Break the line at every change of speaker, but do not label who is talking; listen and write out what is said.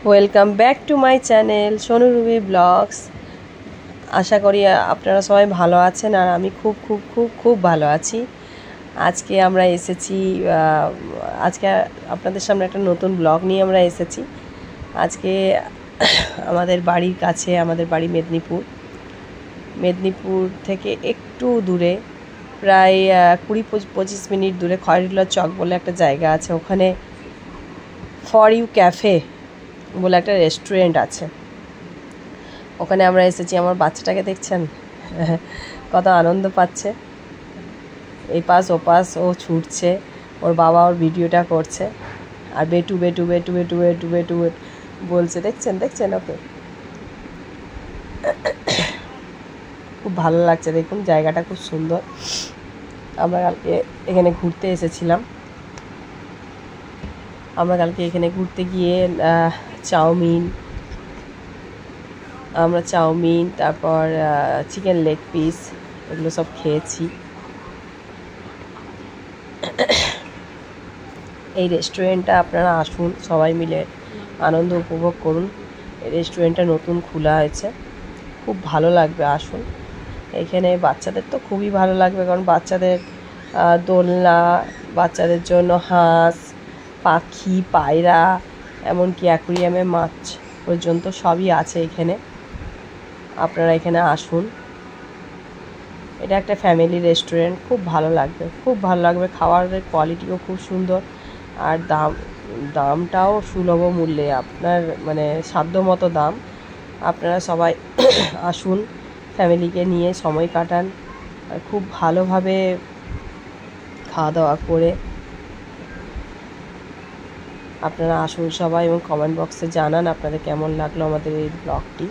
Welcome back to my channel Sonu Ruby blogs. আশা করি আপনারা সবাই ভালো আছেন আর আমি খুব খুব খুব খুব ভালো আছি। আজকে আমরা এসেছি আজকে আপনাদের সামনে একটা নতুন ব্লগ নিয়ে আমরা এসেছি। আজকে আমাদের বাড়ির কাছে, আমাদের বাড়ি মেদিনীপুর থেকে একটু দূরে, প্রায় 20-25 মিনিট দূরে খয়রুল্লাহ চক বলে একটা জায়গা আছে। ওখানে ফর ইউ ক্যাফে বলে একটা রেস্টুরেন্ট আছে। ওখানে আমরা এসেছি। আমার বাচ্চাটাকে দেখছেন কত আনন্দ পাচ্ছে, এই পাশ ও পাশ ও ছুটছে, ওর বাবা ওর ভিডিওটা করছে আর বেটু বেটু বেটু বেটু বেটু বেটু বলছে। দেখছেন ওকে, খুব ভালো লাগছে। দেখুন জায়গাটা খুব সুন্দর। আমরা কালকে এখানে ঘুরতে এসেছিলাম। আমরা কালকে এখানে ঘুরতে গিয়ে চাউমিন তারপর চিকেন লেগ পিস এগুলো সব খেয়েছি। এই রেস্টুরেন্টটা আপনারা আসুন, সবাই মিলে আনন্দ উপভোগ করুন। এই রেস্টুরেন্টটা নতুন খোলা হয়েছে, খুব ভালো লাগবে। আসুন, এখানে বাচ্চাদের তো খুবই ভালো লাগবে, কারণ বাচ্চাদের দোলনা, বাচ্চাদের জন্য হাঁস, পাখি, পায়রা, এমনকি অ্যাকুরিয়ামে মাছ পর্যন্ত সবই আছে এখানে। আপনারা এখানে আসুন। এটা একটা ফ্যামিলি রেস্টুরেন্ট, খুব ভালো লাগবে। খাবারের কোয়ালিটিও খুব সুন্দর আর দামটাও সুলভ মূল্যে, আপনার মানে সাধ্যমতো দাম। আপনারা সবাই আসুন, ফ্যামিলিকে নিয়ে সময় কাটান আর খুব ভালোভাবে খাওয়া দাওয়া করে আপনারা আসুন সবাই, এবং কমেন্ট বক্সে জানান আপনাদের কেমন লাগলো আমাদের এই ব্লগটি।